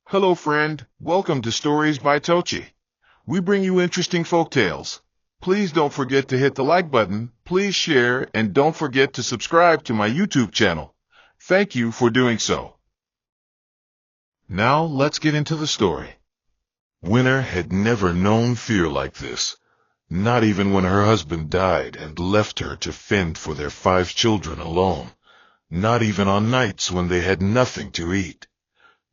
Hello friend, welcome to Stories by Tochi. We bring you interesting folk tales. Please don't forget to hit the like button, please share, and don't forget to subscribe to my YouTube channel. Thank you for doing so. Now let's get into the story. Winter had never known fear like this, not even when her husband died and left her to fend for their 5 children alone, not even on nights when they had nothing to eat.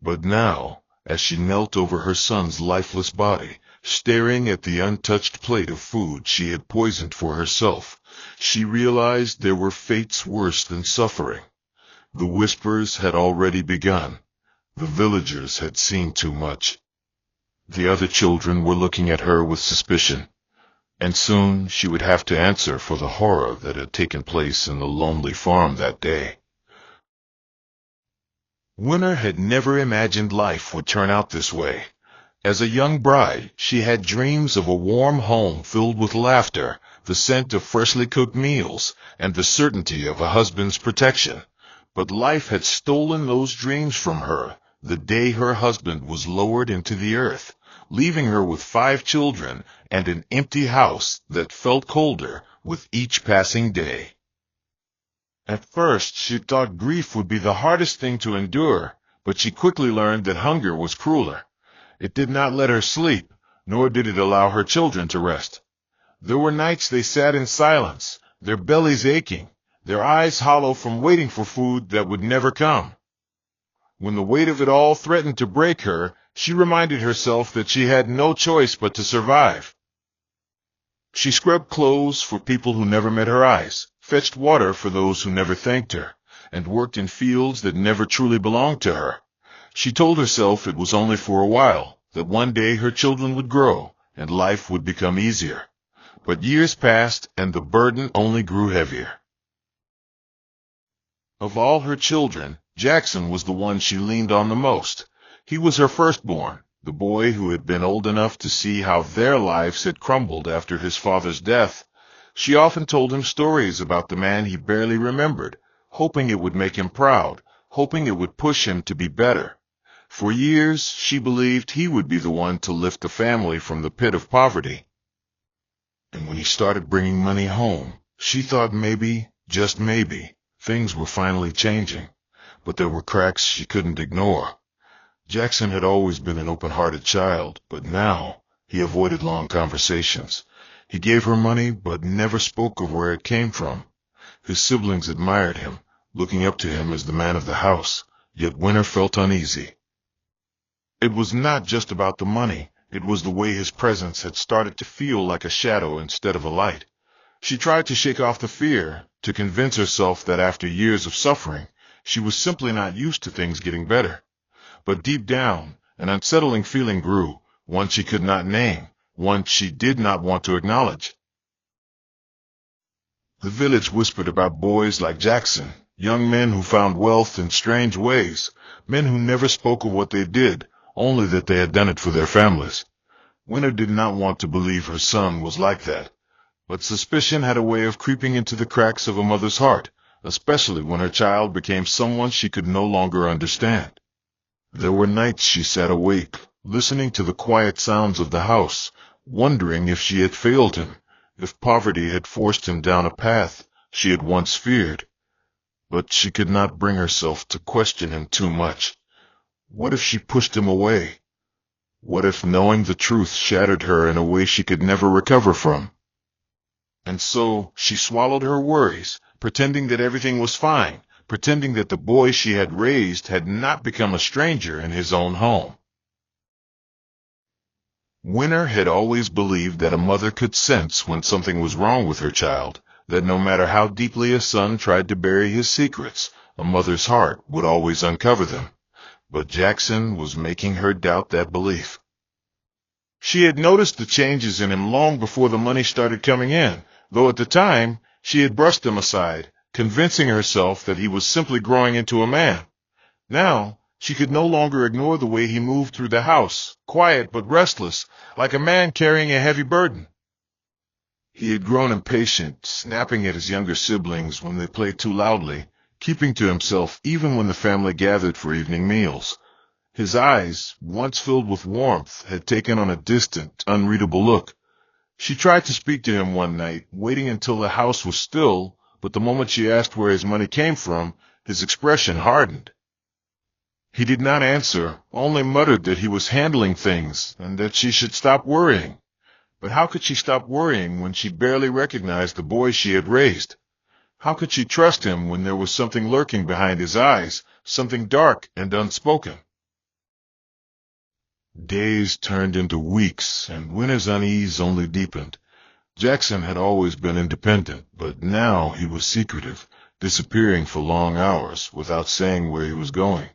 But now, as she knelt over her son's lifeless body, staring at the untouched plate of food she had poisoned for herself, she realized there were fates worse than suffering. The whispers had already begun. The villagers had seen too much. The other children were looking at her with suspicion, and soon she would have to answer for the horror that had taken place in the lonely farm that day. Winter had never imagined life would turn out this way. As a young bride, she had dreams of a warm home filled with laughter, the scent of freshly cooked meals, and the certainty of a husband's protection. But life had stolen those dreams from her the day her husband was lowered into the earth, leaving her with 5 children and an empty house that felt colder with each passing day. At first, she thought grief would be the hardest thing to endure, but she quickly learned that hunger was crueler. It did not let her sleep, nor did it allow her children to rest. There were nights they sat in silence, their bellies aching, their eyes hollow from waiting for food that would never come. When the weight of it all threatened to break her, she reminded herself that she had no choice but to survive. She scrubbed clothes for people who never met her eyes, fetched water for those who never thanked her, and worked in fields that never truly belonged to her. She told herself it was only for a while, that one day her children would grow, and life would become easier. But years passed, and the burden only grew heavier. Of all her children, Jackson was the one she leaned on the most. He was her firstborn, the boy who had been old enough to see how their lives had crumbled after his father's death. She often told him stories about the man he barely remembered, hoping it would make him proud, hoping it would push him to be better. For years, she believed he would be the one to lift the family from the pit of poverty. And when he started bringing money home, she thought maybe, just maybe, things were finally changing. But there were cracks she couldn't ignore. Jackson had always been an open-hearted child, but now he avoided long conversations. He gave her money, but never spoke of where it came from. His siblings admired him, looking up to him as the man of the house, yet Winter felt uneasy. It was not just about the money, it was the way his presence had started to feel like a shadow instead of a light. She tried to shake off the fear, to convince herself that after years of suffering, she was simply not used to things getting better. But deep down, an unsettling feeling grew, one she could not name, one she did not want to acknowledge. The village whispered about boys like Jackson, young men who found wealth in strange ways, men who never spoke of what they did, only that they had done it for their families. Winter did not want to believe her son was like that, but suspicion had a way of creeping into the cracks of a mother's heart, especially when her child became someone she could no longer understand. There were nights she sat awake, listening to the quiet sounds of the house, wondering if she had failed him, if poverty had forced him down a path she had once feared. But she could not bring herself to question him too much. What if she pushed him away? What if knowing the truth shattered her in a way she could never recover from? And so she swallowed her worries, pretending that everything was fine, pretending that the boy she had raised had not become a stranger in his own home. Winter had always believed that a mother could sense when something was wrong with her child, that no matter how deeply a son tried to bury his secrets, a mother's heart would always uncover them. But Jackson was making her doubt that belief. She had noticed the changes in him long before the money started coming in, though at the time she had brushed them aside, convincing herself that he was simply growing into a man. Now, she could no longer ignore the way he moved through the house, quiet but restless, like a man carrying a heavy burden. He had grown impatient, snapping at his younger siblings when they played too loudly, keeping to himself even when the family gathered for evening meals. His eyes, once filled with warmth, had taken on a distant, unreadable look. She tried to speak to him one night, waiting until the house was still, but the moment she asked where his money came from, his expression hardened. He did not answer, only muttered that he was handling things, and that she should stop worrying. But how could she stop worrying when she barely recognized the boy she had raised? How could she trust him when there was something lurking behind his eyes, something dark and unspoken? Days turned into weeks, and Winter's unease only deepened. Jackson had always been independent, but now he was secretive, disappearing for long hours without saying where he was going.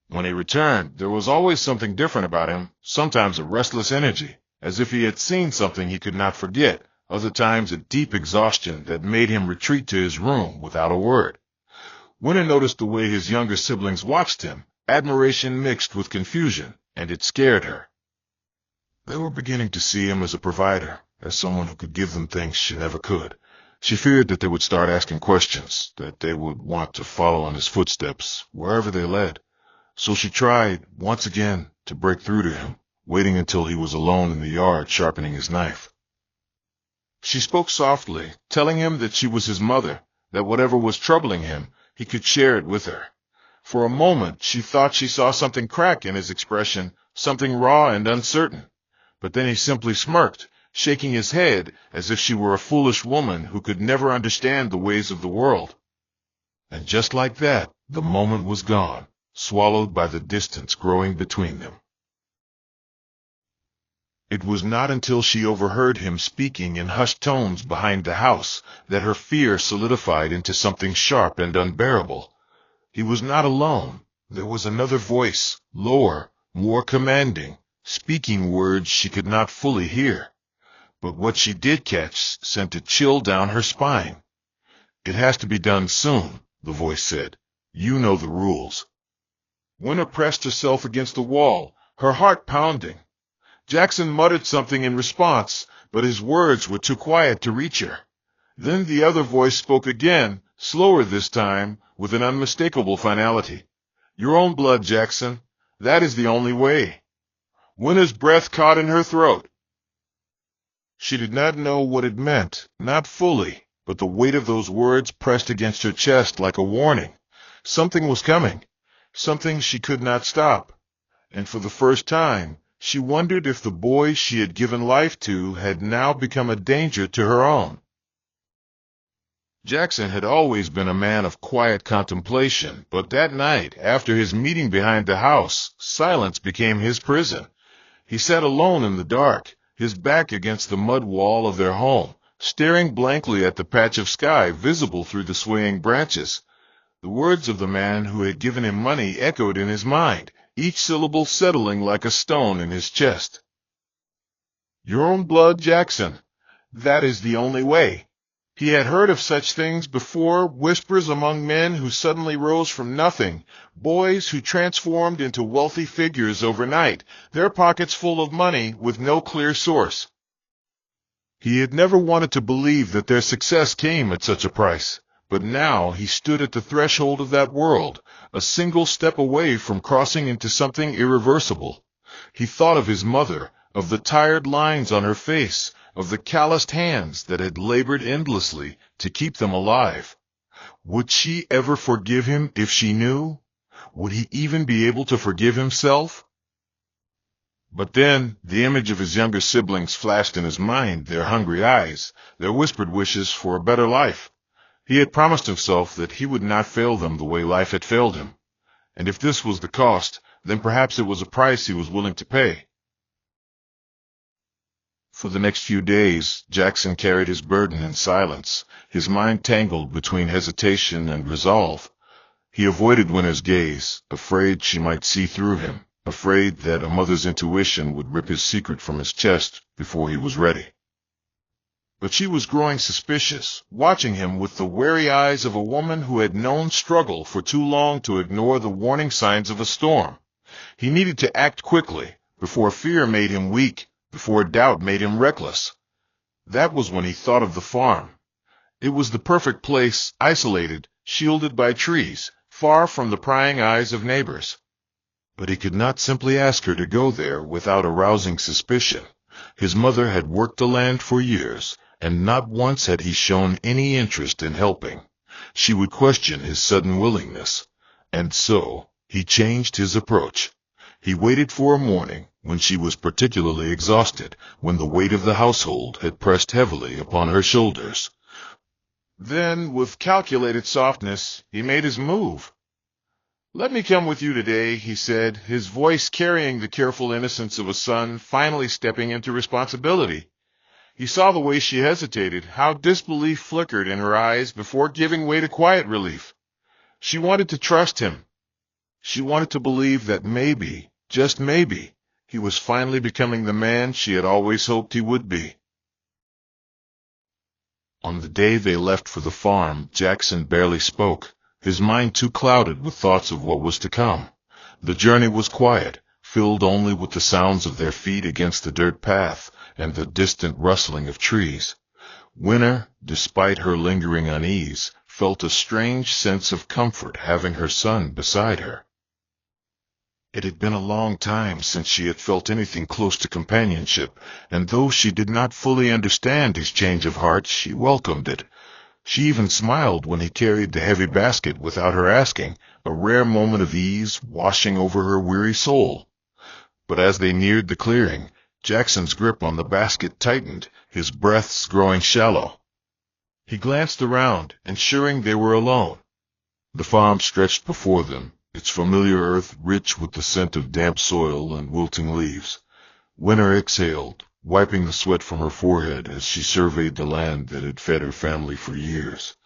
When he returned, there was always something different about him, sometimes a restless energy, as if he had seen something he could not forget, other times a deep exhaustion that made him retreat to his room without a word. Winter noticed the way his younger siblings watched him, admiration mixed with confusion, and it scared her. They were beginning to see him as a provider, as someone who could give them things she never could. She feared that they would start asking questions, that they would want to follow in his footsteps, wherever they led. So she tried, once again, to break through to him, waiting until he was alone in the yard sharpening his knife. She spoke softly, telling him that she was his mother, that whatever was troubling him, he could share it with her. For a moment, she thought she saw something crack in his expression, something raw and uncertain. But then he simply smirked, shaking his head as if she were a foolish woman who could never understand the ways of the world. And just like that, the moment was gone, swallowed by the distance growing between them. It was not until she overheard him speaking in hushed tones behind the house that her fear solidified into something sharp and unbearable. He was not alone. There was another voice, lower, more commanding, speaking words she could not fully hear. But what she did catch sent a chill down her spine. "It has to be done soon," the voice said. "You know the rules." Winter pressed herself against the wall, her heart pounding. Jackson muttered something in response, but his words were too quiet to reach her. Then the other voice spoke again, slower this time, with an unmistakable finality. "Your own blood, Jackson. That is the only way." Winter's breath caught in her throat. She did not know what it meant, not fully, but the weight of those words pressed against her chest like a warning. Something was coming, something she could not stop. And for the first time, she wondered if the boy she had given life to had now become a danger to her own. Jackson had always been a man of quiet contemplation, but that night, after his meeting behind the house, silence became his prison. He sat alone in the dark, his back against the mud wall of their home, staring blankly at the patch of sky visible through the swaying branches. The words of the man who had given him money echoed in his mind, each syllable settling like a stone in his chest. "Your own blood, Jackson. That is the only way." He had heard of such things before, whispers among men who suddenly rose from nothing, boys who transformed into wealthy figures overnight, their pockets full of money with no clear source. He had never wanted to believe that their success came at such a price, but now he stood at the threshold of that world, a single step away from crossing into something irreversible. He thought of his mother, of the tired lines on her face, of the calloused hands that had labored endlessly to keep them alive. Would she ever forgive him if she knew? Would he even be able to forgive himself? But then the image of his younger siblings flashed in his mind, their hungry eyes, their whispered wishes for a better life. He had promised himself that he would not fail them the way life had failed him. And if this was the cost, then perhaps it was a price he was willing to pay. For the next few days, Jackson carried his burden in silence, his mind tangled between hesitation and resolve. He avoided Winter's gaze, afraid she might see through him, afraid that a mother's intuition would rip his secret from his chest before he was ready. But she was growing suspicious, watching him with the wary eyes of a woman who had known struggle for too long to ignore the warning signs of a storm. He needed to act quickly, before fear made him weak, before doubt made him reckless. That was when he thought of the farm. It was the perfect place, isolated, shielded by trees, far from the prying eyes of neighbors. But he could not simply ask her to go there without arousing suspicion. His mother had worked the land for years, and not once had he shown any interest in helping. She would question his sudden willingness, and so he changed his approach. He waited for a morning when she was particularly exhausted, when the weight of the household had pressed heavily upon her shoulders. Then, with calculated softness, he made his move. "Let me come with you today," he said, his voice carrying the careful innocence of a son finally stepping into responsibility. He saw the way she hesitated, how disbelief flickered in her eyes before giving way to quiet relief. She wanted to trust him. She wanted to believe that maybe, just maybe, he was finally becoming the man she had always hoped he would be. On the day they left for the farm, Jackson barely spoke, his mind too clouded with thoughts of what was to come. The journey was quiet, filled only with the sounds of their feet against the dirt path and the distant rustling of trees. Winter, despite her lingering unease, felt a strange sense of comfort having her son beside her. It had been a long time since she had felt anything close to companionship, and though she did not fully understand his change of heart, she welcomed it. She even smiled when he carried the heavy basket without her asking, a rare moment of ease washing over her weary soul. But as they neared the clearing, Jackson's grip on the basket tightened, his breaths growing shallow. He glanced around, ensuring they were alone. The farm stretched before them, its familiar earth rich with the scent of damp soil and wilting leaves. Winter exhaled, wiping the sweat from her forehead as she surveyed the land that had fed her family for years.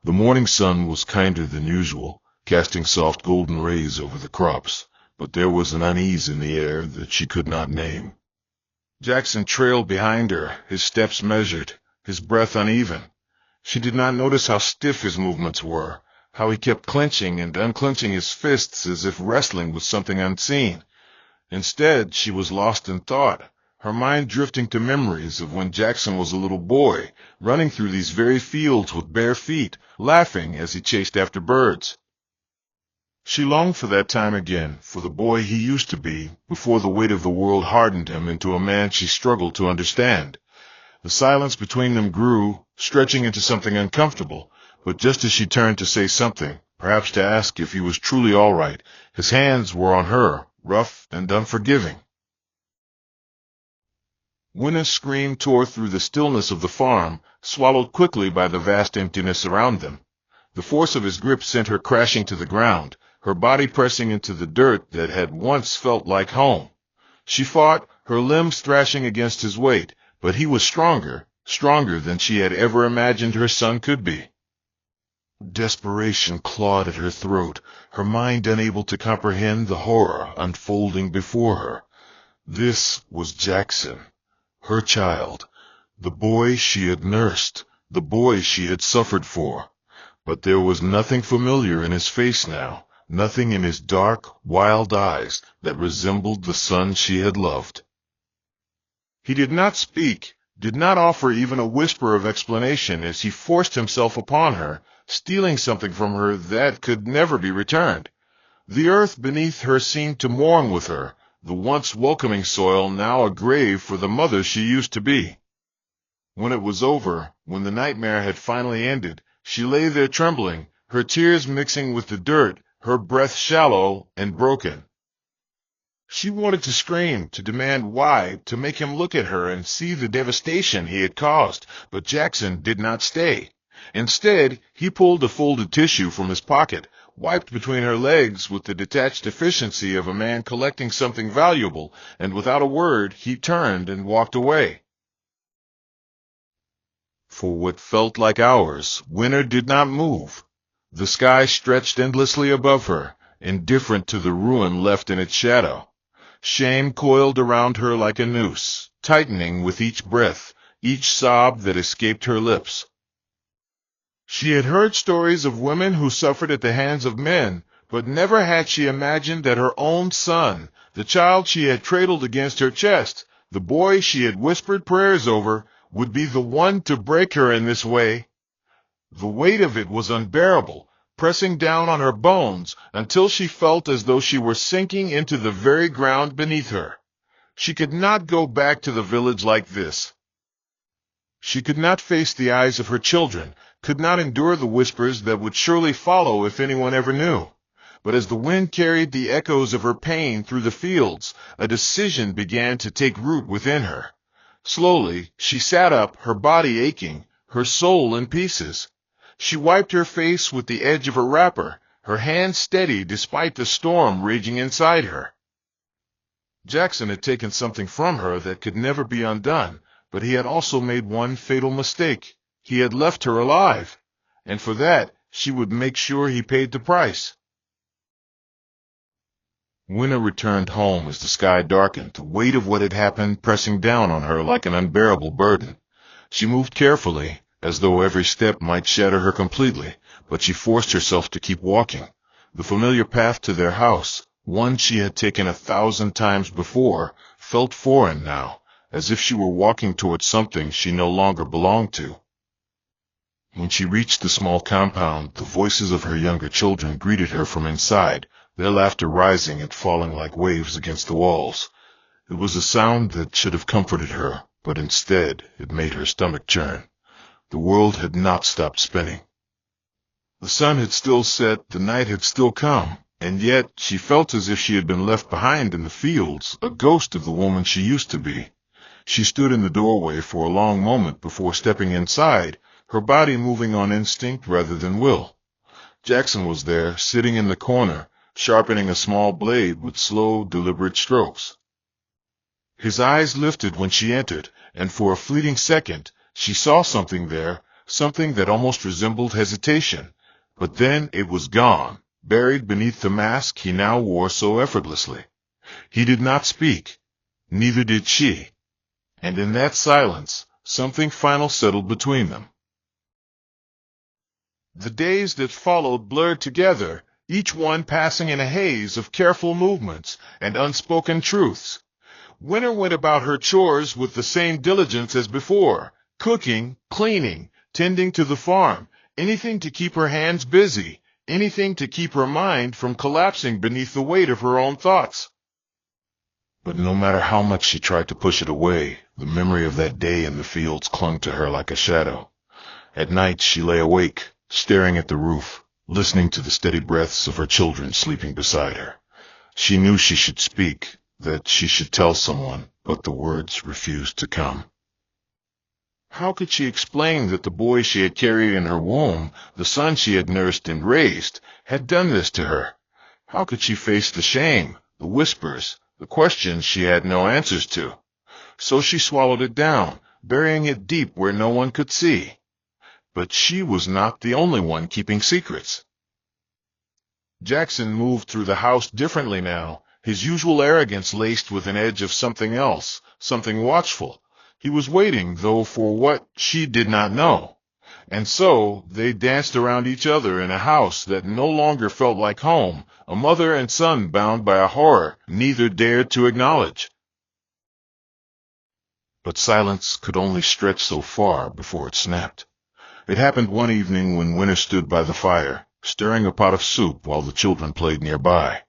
The morning sun was kinder than usual, casting soft golden rays over the crops, but there was an unease in the air that she could not name. Jackson trailed behind her, his steps measured, his breath uneven. She did not notice how stiff his movements were, how he kept clenching and unclenching his fists as if wrestling with something unseen. Instead, she was lost in thought, her mind drifting to memories of when Jackson was a little boy, running through these very fields with bare feet, laughing as he chased after birds. She longed for that time again, for the boy he used to be, before the weight of the world hardened him into a man she struggled to understand. The silence between them grew, stretching into something uncomfortable, but just as she turned to say something, perhaps to ask if he was truly all right, his hands were on her, rough and unforgiving. Winter's scream tore through the stillness of the farm, swallowed quickly by the vast emptiness around them. The force of his grip sent her crashing to the ground, her body pressing into the dirt that had once felt like home. She fought, her limbs thrashing against his weight, but he was stronger than she had ever imagined her son could be. Desperation clawed at her throat, her mind unable to comprehend the horror unfolding before her. This was Jackson, her child, the boy she had nursed, the boy she had suffered for. But there was nothing familiar in his face now, nothing in his dark, wild eyes that resembled the son she had loved. He did not speak, did not offer even a whisper of explanation as he forced himself upon her, stealing something from her that could never be returned. The earth beneath her seemed to mourn with her, the once welcoming soil now a grave for the mother she used to be. When it was over, when the nightmare had finally ended, she lay there trembling, her tears mixing with the dirt, her breath shallow and broken. She wanted to scream, to demand why, to make him look at her and see the devastation he had caused, but Jackson did not stay. Instead, he pulled a folded tissue from his pocket, wiped between her legs with the detached efficiency of a man collecting something valuable, and without a word he turned and walked away. For what felt like hours, Winter did not move. The sky stretched endlessly above her, indifferent to the ruin left in its shadow. Shame coiled around her like a noose, tightening with each breath, each sob that escaped her lips. She had heard stories of women who suffered at the hands of men, but never had she imagined that her own son, the child she had cradled against her chest, the boy she had whispered prayers over, would be the one to break her in this way. The weight of it was unbearable, pressing down on her bones until she felt as though she were sinking into the very ground beneath her. She could not go back to the village like this. She could not face the eyes of her children, could not endure the whispers that would surely follow if anyone ever knew. But as the wind carried the echoes of her pain through the fields, a decision began to take root within her. Slowly, she sat up, her body aching, her soul in pieces. She wiped her face with the edge of her wrapper, her hands steady despite the storm raging inside her. Jackson had taken something from her that could never be undone, but he had also made one fatal mistake. He had left her alive, and for that she would make sure he paid the price. Winter returned home as the sky darkened, the weight of what had happened pressing down on her like an unbearable burden. She moved carefully, as though every step might shatter her completely, but she forced herself to keep walking. The familiar path to their house, one she had taken 1,000 times before, felt foreign now, as if she were walking towards something she no longer belonged to. When she reached the small compound, the voices of her younger children greeted her from inside, their laughter rising and falling like waves against the walls. It was a sound that should have comforted her, but instead it made her stomach churn. The world had not stopped spinning. The sun had still set, the night had still come, and yet she felt as if she had been left behind in the fields, a ghost of the woman she used to be. She stood in the doorway for a long moment before stepping inside, her body moving on instinct rather than will. Jackson was there, sitting in the corner, sharpening a small blade with slow, deliberate strokes. His eyes lifted when she entered, and for a fleeting second, she saw something there, something that almost resembled hesitation. But then it was gone, buried beneath the mask he now wore so effortlessly. He did not speak, neither did she, and in that silence, something final settled between them. The days that followed blurred together, each one passing in a haze of careful movements and unspoken truths. Winter went about her chores with the same diligence as before, cooking, cleaning, tending to the farm, anything to keep her hands busy, anything to keep her mind from collapsing beneath the weight of her own thoughts. But no matter how much she tried to push it away, the memory of that day in the fields clung to her like a shadow. At night she lay awake, staring at the roof, listening to the steady breaths of her children sleeping beside her. She knew she should speak, that she should tell someone, but the words refused to come. How could she explain that the boy she had carried in her womb, the son she had nursed and raised, had done this to her? How could she face the shame, the whispers, the questions she had no answers to? So she swallowed it down, burying it deep where no one could see. But she was not the only one keeping secrets. Jackson moved through the house differently now, his usual arrogance laced with an edge of something else, something watchful. He was waiting, though, for what she did not know. And so they danced around each other in a house that no longer felt like home, a mother and son bound by a horror neither dared to acknowledge. But silence could only stretch so far before it snapped. It happened one evening when Winter stood by the fire, stirring a pot of soup while the children played nearby.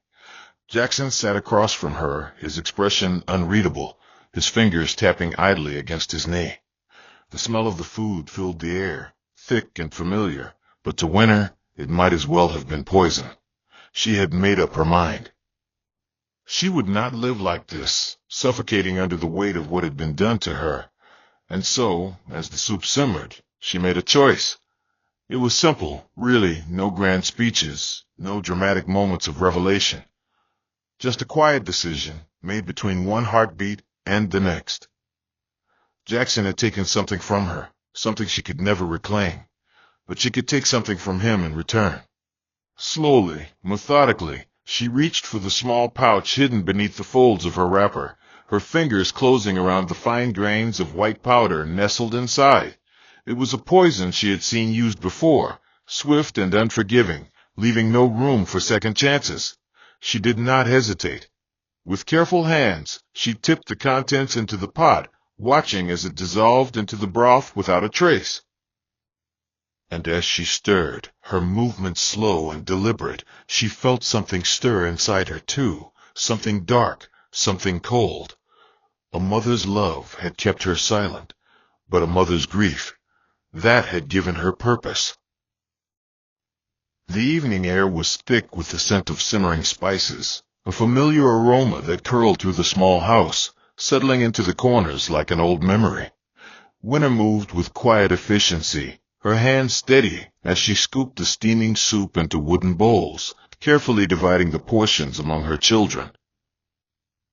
Jackson sat across from her, his expression unreadable, his fingers tapping idly against his knee. The smell of the food filled the air, thick and familiar, but to Winter it might as well have been poison. She had made up her mind. She would not live like this, suffocating under the weight of what had been done to her. And so, as the soup simmered, she made a choice. It was simple, really, no grand speeches, no dramatic moments of revelation. Just a quiet decision, made between one heartbeat and the next. Jackson had taken something from her, something she could never reclaim, but she could take something from him in return. Slowly, methodically, she reached for the small pouch hidden beneath the folds of her wrapper, her fingers closing around the fine grains of white powder nestled inside. It was a poison she had seen used before, swift and unforgiving, leaving no room for second chances. She did not hesitate. With careful hands, she tipped the contents into the pot, watching as it dissolved into the broth without a trace. And as she stirred, her movements slow and deliberate, she felt something stir inside her too, something dark, something cold. A mother's love had kept her silent, but a mother's grief, that had given her purpose. The evening air was thick with the scent of simmering spices, a familiar aroma that curled through the small house, settling into the corners like an old memory. Winter moved with quiet efficiency, her hands steady as she scooped the steaming soup into wooden bowls, carefully dividing the portions among her children.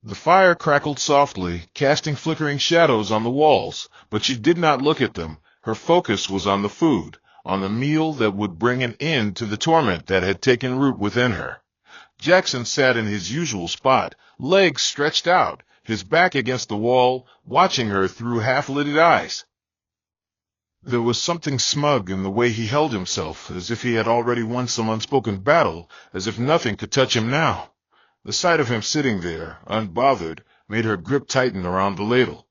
The fire crackled softly, casting flickering shadows on the walls, but she did not look at them. Her focus was on the food, on the meal that would bring an end to the torment that had taken root within her. Jackson sat in his usual spot, legs stretched out, his back against the wall, watching her through half-lidded eyes. There was something smug in the way he held himself, as if he had already won some unspoken battle, as if nothing could touch him now. The sight of him sitting there, unbothered, made her grip tighten around the ladle.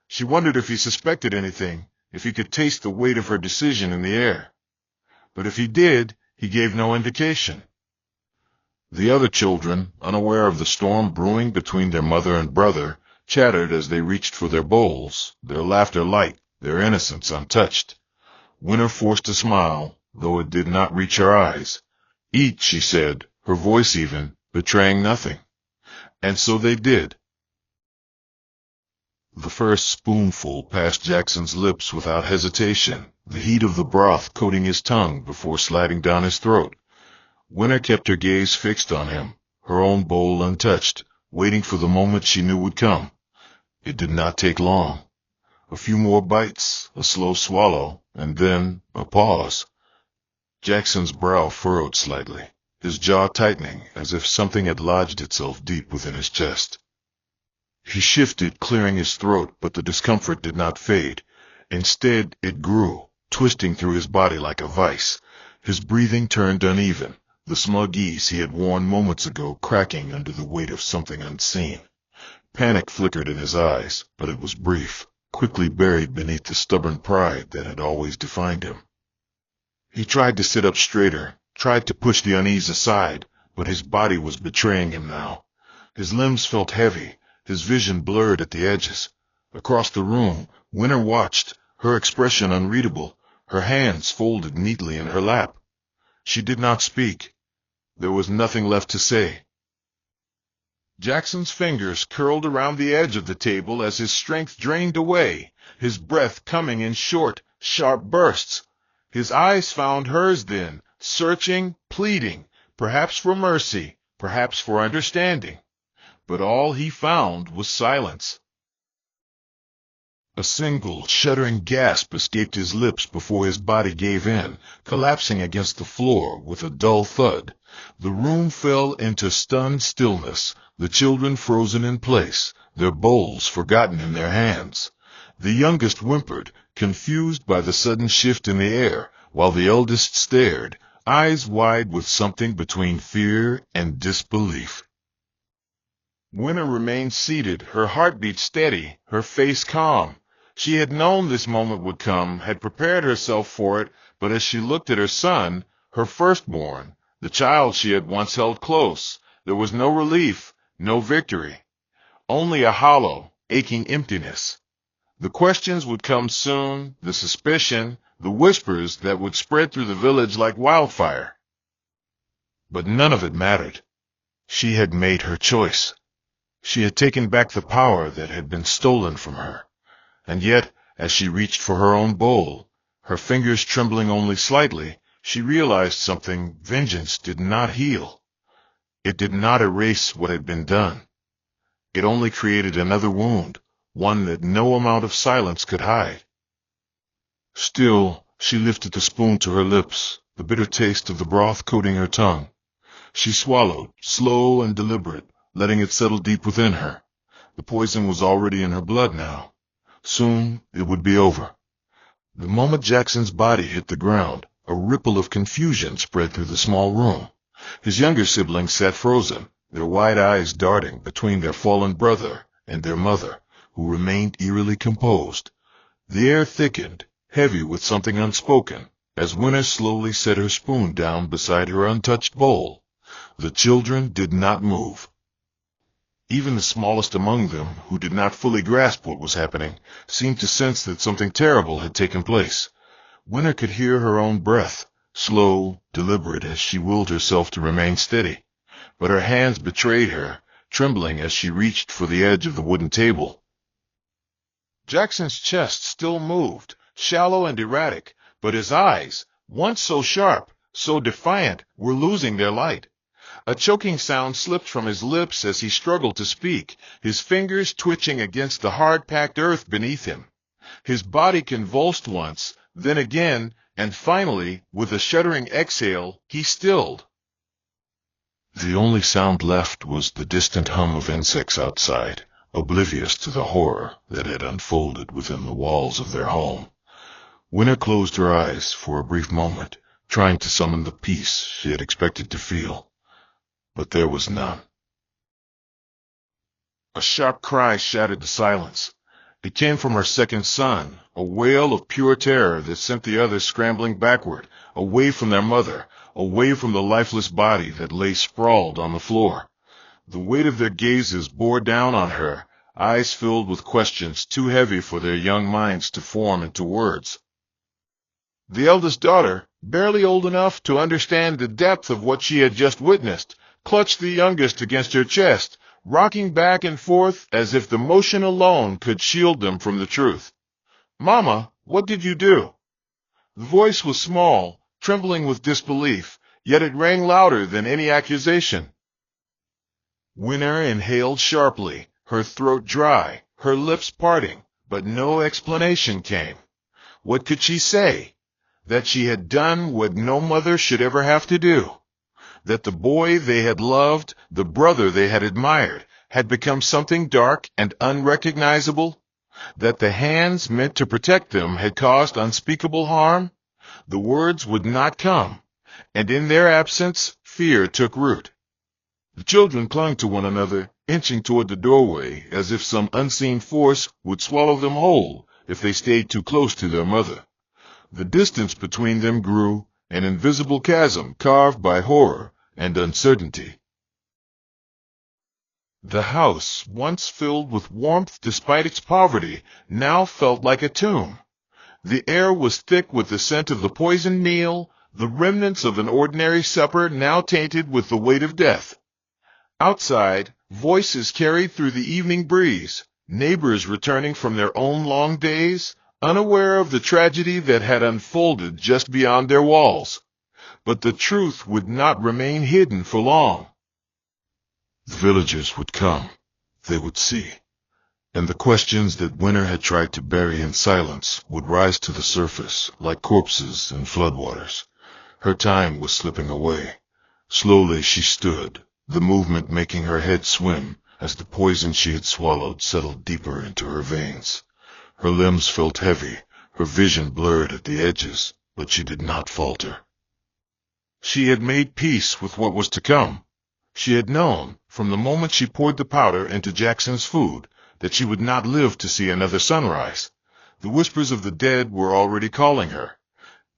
She wondered if he suspected anything, if he could taste the weight of her decision in the air. But if he did, he gave no indication. The other children, unaware of the storm brewing between their mother and brother, chattered as they reached for their bowls, their laughter light, their innocence untouched. Winter forced a smile, though it did not reach her eyes. "Eat," she said, her voice even, betraying nothing. And so they did. The first spoonful passed Jackson's lips without hesitation, the heat of the broth coating his tongue before sliding down his throat. Winter kept her gaze fixed on him, her own bowl untouched, waiting for the moment she knew would come. It did not take long. A few more bites, a slow swallow, and then a pause. Jackson's brow furrowed slightly, his jaw tightening as if something had lodged itself deep within his chest. He shifted, clearing his throat, but the discomfort did not fade. Instead, it grew, twisting through his body like a vice. His breathing turned uneven, the smug ease he had worn moments ago cracking under the weight of something unseen. Panic flickered in his eyes, but it was brief, quickly buried beneath the stubborn pride that had always defined him. He tried to sit up straighter, tried to push the unease aside, but his body was betraying him now. His limbs felt heavy, his vision blurred at the edges. Across the room, Winter watched, her expression unreadable, her hands folded neatly in her lap. She did not speak. There was nothing left to say. Jackson's fingers curled around the edge of the table as his strength drained away, his breath coming in short, sharp bursts. His eyes found hers then, searching, pleading, perhaps for mercy, perhaps for understanding. But all he found was silence. A single, shuddering gasp escaped his lips before his body gave in, collapsing against the floor with a dull thud. The room fell into stunned stillness, the children frozen in place, their bowls forgotten in their hands. The youngest whimpered, confused by the sudden shift in the air, while the eldest stared, eyes wide with something between fear and disbelief. Winter remained seated, her heartbeat steady, her face calm. She had known this moment would come, had prepared herself for it, but as she looked at her son, her firstborn, the child she had once held close, there was no relief, no victory, only a hollow, aching emptiness. The questions would come soon, the suspicion, the whispers that would spread through the village like wildfire. But none of it mattered. She had made her choice. She had taken back the power that had been stolen from her. And yet, as she reached for her own bowl, her fingers trembling only slightly, she realized something. Vengeance did not heal. It did not erase what had been done. It only created another wound, one that no amount of silence could hide. Still, she lifted the spoon to her lips, the bitter taste of the broth coating her tongue. She swallowed, slow and deliberate, letting it settle deep within her. The poison was already in her blood now. Soon it would be over. The moment Jackson's body hit the ground, a ripple of confusion spread through the small room. His younger siblings sat frozen, their wide eyes darting between their fallen brother and their mother, who remained eerily composed. The air thickened, heavy with something unspoken, As Winter slowly set her spoon down beside her untouched bowl, the children did not move. Even the smallest among them, who did not fully grasp what was happening, seemed to sense that something terrible had taken place. Winter could hear her own breath, slow, deliberate, as she willed herself to remain steady, but her hands betrayed her, trembling as she reached for the edge of the wooden table. Jackson's chest still moved, shallow and erratic, but his eyes, once so sharp, so defiant, were losing their light. A choking sound slipped from his lips as he struggled to speak, his fingers twitching against the hard-packed earth beneath him. His body convulsed once, then again, and finally, with a shuddering exhale, he stilled. The only sound left was the distant hum of insects outside, oblivious to the horror that had unfolded within the walls of their home. Winter closed her eyes for a brief moment, trying to summon the peace she had expected to feel. But there was none. A sharp cry shattered the silence. It came from her second son, a wail of pure terror that sent the others scrambling backward, away from their mother, away from the lifeless body that lay sprawled on the floor. The weight of their gazes bore down on her, eyes filled with questions too heavy for their young minds to form into words. The eldest daughter, barely old enough to understand the depth of what she had just witnessed, clutched the youngest against her chest, rocking back and forth as if the motion alone could shield them from the truth. "Mama, what did you do?" The voice was small, trembling with disbelief, yet it rang louder than any accusation. Winter inhaled sharply, her throat dry, her lips parting, but no explanation came. What could she say? That she had done what no mother should ever have to do. That the boy they had loved, the brother they had admired, had become something dark and unrecognizable? That the hands meant to protect them had caused unspeakable harm? The words would not come, and in their absence, fear took root. The children clung to one another, inching toward the doorway, as if some unseen force would swallow them whole if they stayed too close to their mother. The distance between them grew, an invisible chasm carved by horror and uncertainty. The house, once filled with warmth despite its poverty, now felt like a tomb. The air was thick with the scent of the poisoned meal, the remnants of an ordinary supper now tainted with the weight of death. Outside, voices carried through the evening breeze, neighbors returning from their own long days, unaware of the tragedy that had unfolded just beyond their walls. But the truth would not remain hidden for long. The villagers would come. They would see. And the questions that Winter had tried to bury in silence would rise to the surface like corpses in floodwaters. Her time was slipping away. Slowly she stood, the movement making her head swim as the poison she had swallowed settled deeper into her veins. Her limbs felt heavy, her vision blurred at the edges, but she did not falter. She had made peace with what was to come. She had known, from the moment she poured the powder into Jackson's food, that she would not live to see another sunrise. The whispers of the dead were already calling her.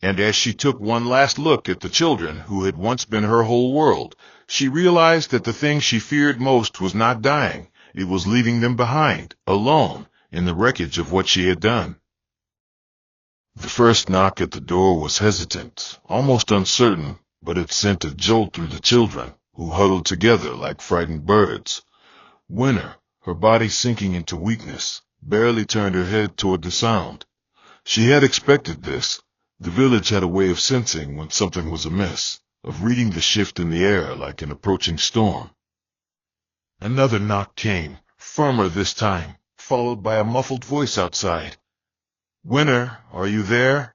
And as she took one last look at the children who had once been her whole world, she realized that the thing she feared most was not dying. It was leaving them behind, alone, in the wreckage of what she had done. The first knock at the door was hesitant, almost uncertain, but it sent a jolt through the children, who huddled together like frightened birds. Winter, her body sinking into weakness, barely turned her head toward the sound. She had expected this. The village had a way of sensing when something was amiss, of reading the shift in the air like an approaching storm. Another knock came, firmer this time, followed by a muffled voice outside. "Winter, are you there?"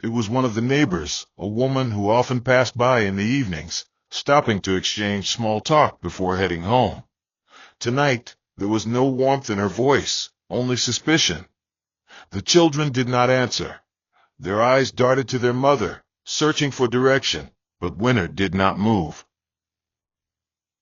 It was one of the neighbors, a woman who often passed by in the evenings, stopping to exchange small talk before heading home. Tonight, there was no warmth in her voice, only suspicion. The children did not answer. Their eyes darted to their mother, searching for direction, but Winter did not move.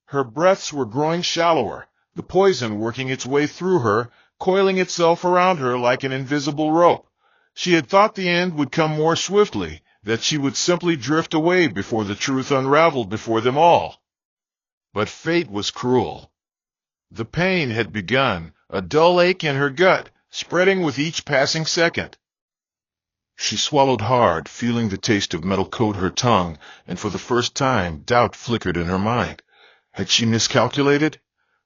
Her breaths were growing shallower, the poison working its way through her, coiling itself around her like an invisible rope. She had thought the end would come more swiftly, that she would simply drift away before the truth unraveled before them all. But fate was cruel. The pain had begun, a dull ache in her gut, spreading with each passing second. She swallowed hard, feeling the taste of metal coat her tongue, and for the first time doubt flickered in her mind. Had she miscalculated?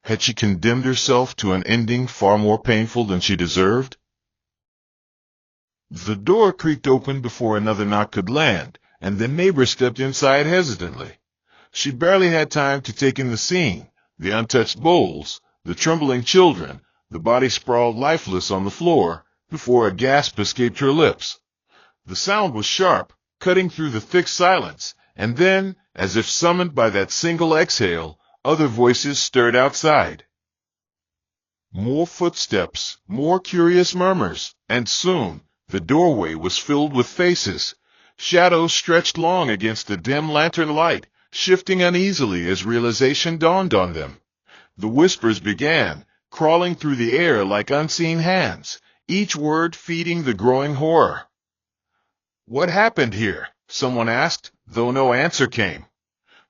Had she condemned herself to an ending far more painful than she deserved? The door creaked open before another knock could land, and the neighbor stepped inside hesitantly. She barely had time to take in the scene, the untouched bowls, the trembling children, the body sprawled lifeless on the floor, before a gasp escaped her lips. The sound was sharp, cutting through the thick silence, and then, as if summoned by that single exhale, other voices stirred outside. More footsteps, more curious murmurs, and soon the doorway was filled with faces. Shadows stretched long against the dim lantern light, shifting uneasily as realization dawned on them. The whispers began, crawling through the air like unseen hands, each word feeding the growing horror. "What happened here?" someone asked, though no answer came.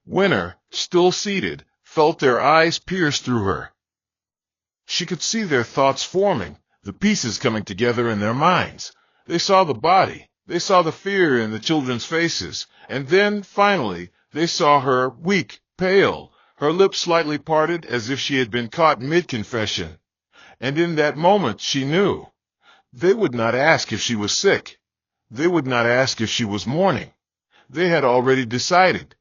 Winter, still seated, felt their eyes pierce through her. She could see their thoughts forming, the pieces coming together in their minds. They saw the body, they saw the fear in the children's faces, and then, finally, they saw her, weak, pale, her lips slightly parted as if she had been caught mid-confession. And in that moment she knew. They would not ask if she was sick. They would not ask if she was mourning. They had already decided.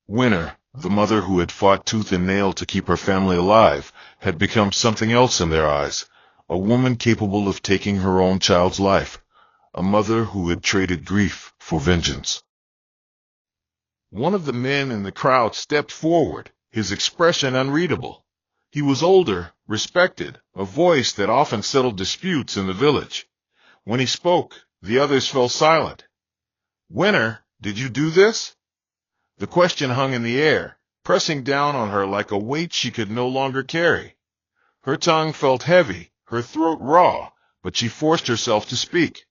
Winter, the mother who had fought tooth and nail to keep her family alive, had become something else in their eyes, a woman capable of taking her own child's life, a mother who had traded grief for vengeance. One of the men in the crowd stepped forward, his expression unreadable. He was older, respected, a voice that often settled disputes in the village. When he spoke, the others fell silent. "Winter, did you do this?" The question hung in the air, pressing down on her like a weight she could no longer carry. Her tongue felt heavy, her throat raw, but she forced herself to speak.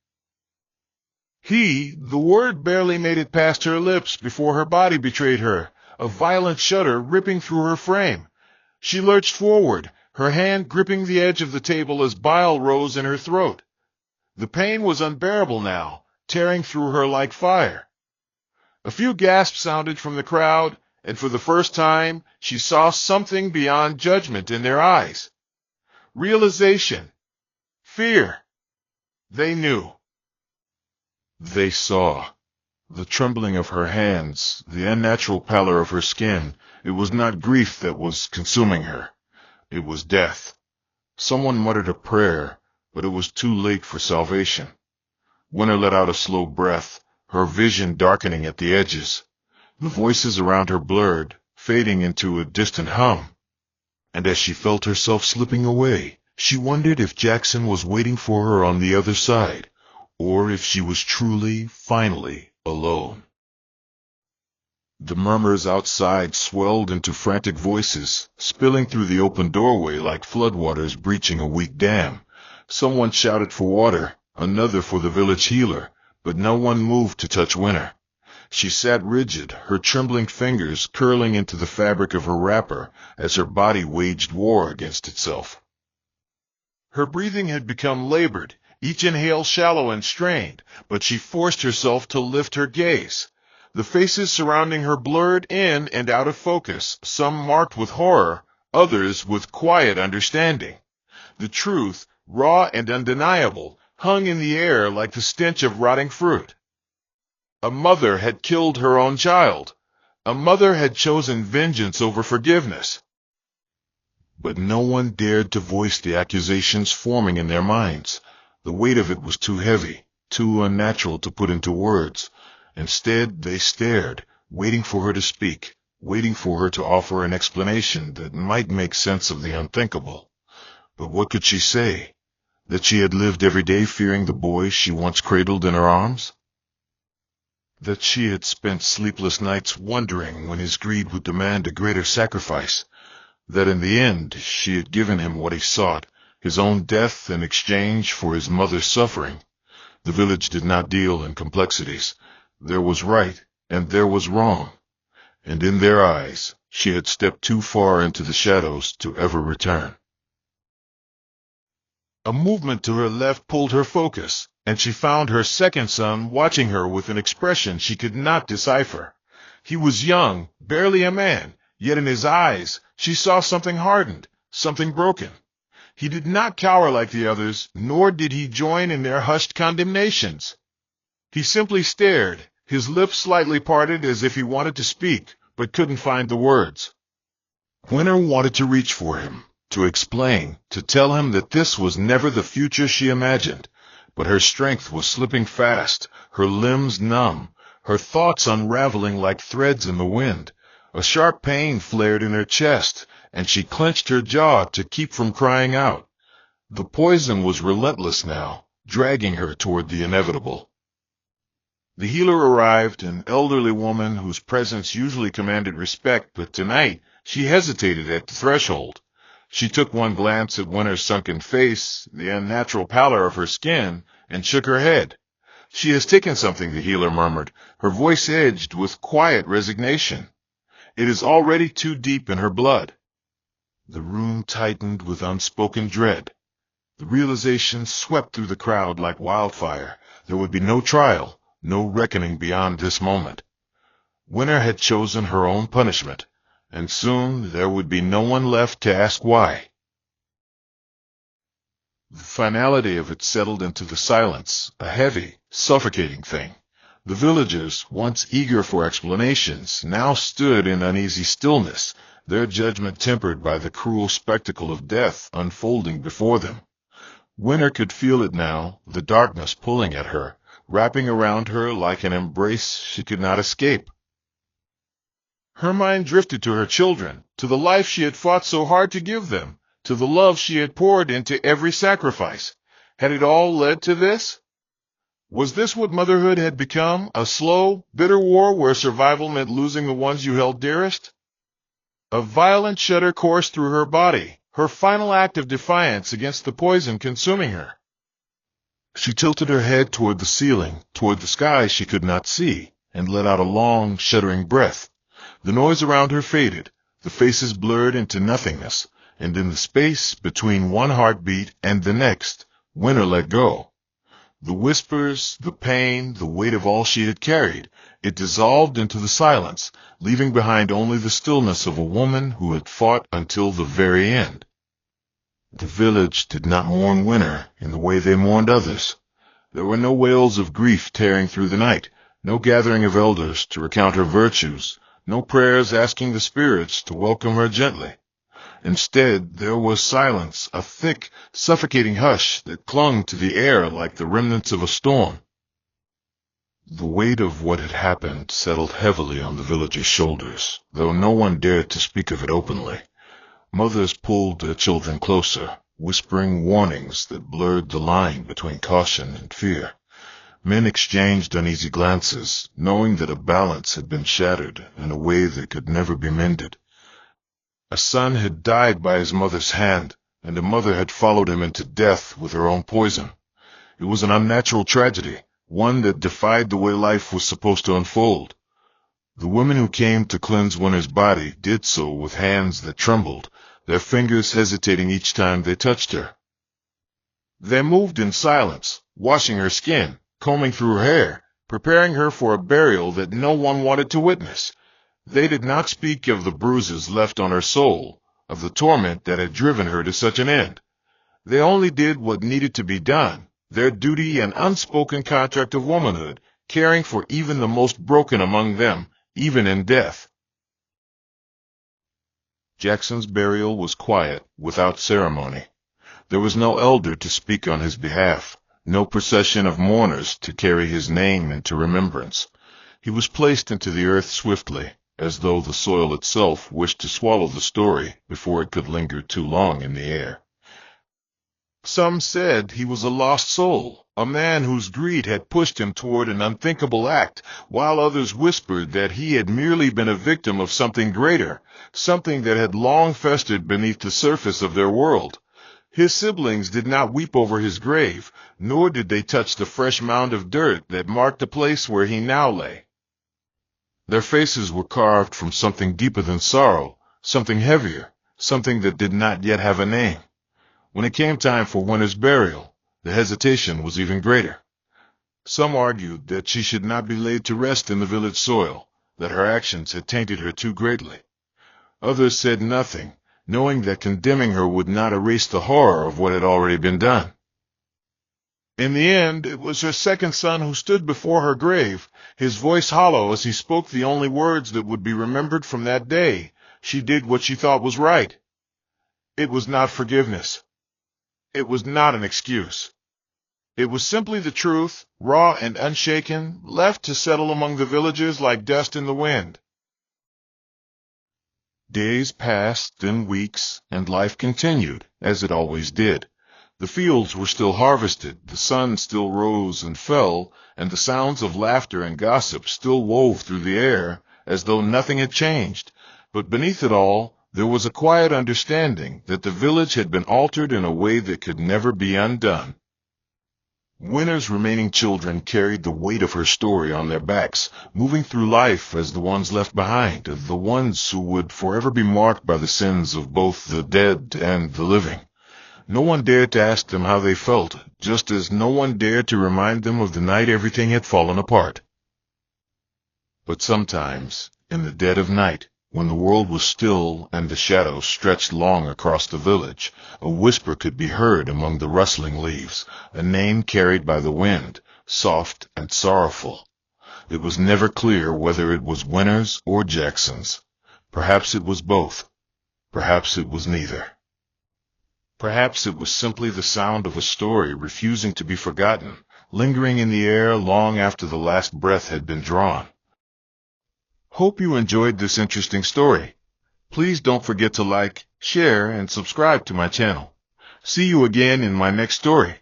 The word barely made it past her lips before her body betrayed her, a violent shudder ripping through her frame. She lurched forward, her hand gripping the edge of the table as bile rose in her throat. The pain was unbearable now, tearing through her like fire. A few gasps sounded from the crowd, and for the first time she saw something beyond judgment in their eyes. Realization. Fear. They knew. They saw. The trembling of her hands, the unnatural pallor of her skin. It was not grief that was consuming her. It was death. Someone muttered a prayer, but it was too late for salvation. Winter let out a slow breath, her vision darkening at the edges. The voices around her blurred, fading into a distant hum. And as she felt herself slipping away, she wondered if Jackson was waiting for her on the other side, or if she was truly, finally, alone. The murmurs outside swelled into frantic voices, spilling through the open doorway like floodwaters breaching a weak dam. Someone shouted for water, another for the village healer, but no one moved to touch Winter. She sat rigid, her trembling fingers curling into the fabric of her wrapper as her body waged war against itself. Her breathing had become labored, each inhale shallow and strained, but she forced herself to lift her gaze. The faces surrounding her blurred in and out of focus, some marked with horror, others with quiet understanding. The truth, raw and undeniable, hung in the air like the stench of rotting fruit. A mother had killed her own child. A mother had chosen vengeance over forgiveness. But no one dared to voice the accusations forming in their minds. The weight of it was too heavy, too unnatural to put into words. Instead, they stared, waiting for her to speak, waiting for her to offer an explanation that might make sense of the unthinkable. But what could she say? That she had lived every day fearing the boy she once cradled in her arms? That she had spent sleepless nights wondering when his greed would demand a greater sacrifice? That in the end she had given him what he sought, his own death in exchange for his mother's suffering? The village did not deal in complexities. There was right and there was wrong, and in their eyes she had stepped too far into the shadows to ever return. A movement to her left pulled her focus, and she found her second son watching her with an expression she could not decipher. He was young, barely a man, yet in his eyes she saw something hardened, something broken. He did not cower like the others, nor did he join in their hushed condemnations. He simply stared, his lips slightly parted as if he wanted to speak, but couldn't find the words. Winter wanted to reach for him, to explain, to tell him that this was never the future she imagined, but her strength was slipping fast, her limbs numb, her thoughts unraveling like threads in the wind. A sharp pain flared in her chest, and she clenched her jaw to keep from crying out. The poison was relentless now, dragging her toward the inevitable. The healer arrived, an elderly woman whose presence usually commanded respect, but tonight she hesitated at the threshold. She took one glance at Winter's sunken face, the unnatural pallor of her skin, and shook her head. "She has taken something," the healer murmured, her voice edged with quiet resignation. "It is already too deep in her blood." The room tightened with unspoken dread. The realization swept through the crowd like wildfire. There would be no trial, no reckoning beyond this moment. Winter had chosen her own punishment, and soon there would be no one left to ask why. The finality of it settled into the silence, a heavy, suffocating thing. The villagers, once eager for explanations, now stood in uneasy stillness, their judgment tempered by the cruel spectacle of death unfolding before them. Winter could feel it now, the darkness pulling at her, wrapping around her like an embrace she could not escape. Her mind drifted to her children, to the life she had fought so hard to give them, to the love she had poured into every sacrifice. Had it all led to this? Was this what motherhood had become, a slow, bitter war where survival meant losing the ones you held dearest? A violent shudder coursed through her body, her final act of defiance against the poison consuming her. She tilted her head toward the ceiling, toward the sky she could not see, and let out a long, shuddering breath. The noise around her faded, the faces blurred into nothingness, and in the space between one heartbeat and the next, Winter let go. The whispers, the pain, the weight of all she had carried, it dissolved into the silence, leaving behind only the stillness of a woman who had fought until the very end. The village did not mourn Winter in the way they mourned others. There were no wails of grief tearing through the night, no gathering of elders to recount her virtues, no prayers asking the spirits to welcome her gently. Instead, there was silence, a thick, suffocating hush that clung to the air like the remnants of a storm. The weight of what had happened settled heavily on the villagers' shoulders, though no one dared to speak of it openly. Mothers pulled their children closer, whispering warnings that blurred the line between caution and fear. Men exchanged uneasy glances, knowing that a balance had been shattered in a way that could never be mended. A son had died by his mother's hand, and a mother had followed him into death with her own poison. It was an unnatural tragedy, one that defied the way life was supposed to unfold. The women who came to cleanse Winter's body did so with hands that trembled, their fingers hesitating each time they touched her. They moved in silence, washing her skin, combing through her hair, preparing her for a burial that no one wanted to witness. They did not speak of the bruises left on her soul, of the torment that had driven her to such an end. They only did what needed to be done, their duty and unspoken contract of womanhood, caring for even the most broken among them, even in death. Jackson's burial was quiet, without ceremony. There was no elder to speak on his behalf, no procession of mourners to carry his name into remembrance. He was placed into the earth swiftly, as though the soil itself wished to swallow the story before it could linger too long in the air. Some said he was a lost soul, a man whose greed had pushed him toward an unthinkable act, while others whispered that he had merely been a victim of something greater, something that had long festered beneath the surface of their world. His siblings did not weep over his grave, nor did they touch the fresh mound of dirt that marked the place where he now lay. Their faces were carved from something deeper than sorrow, something heavier, something that did not yet have a name. When it came time for Winter's burial, the hesitation was even greater. Some argued that she should not be laid to rest in the village soil, that her actions had tainted her too greatly. Others said nothing, knowing that condemning her would not erase the horror of what had already been done. In the end, it was her second son who stood before her grave, his voice hollow as he spoke the only words that would be remembered from that day. She did what she thought was right. It was not forgiveness. It was not an excuse. It was simply the truth, raw and unshaken, left to settle among the villagers like dust in the wind. Days passed, then weeks, and life continued, as it always did. The fields were still harvested, the sun still rose and fell, and the sounds of laughter and gossip still wove through the air, as though nothing had changed. But beneath it all, there was a quiet understanding that the village had been altered in a way that could never be undone. Winter's remaining children carried the weight of her story on their backs, moving through life as the ones left behind, the ones who would forever be marked by the sins of both the dead and the living. No one dared to ask them how they felt, just as no one dared to remind them of the night everything had fallen apart. But sometimes, in the dead of night, when the world was still and the shadows stretched long across the village, a whisper could be heard among the rustling leaves, a name carried by the wind, soft and sorrowful. It was never clear whether it was Winter's or Jackson's. Perhaps it was both. Perhaps it was neither. Perhaps it was simply the sound of a story refusing to be forgotten, lingering in the air long after the last breath had been drawn. Hope you enjoyed this interesting story. Please don't forget to like, share, and subscribe to my channel. See you again in my next story.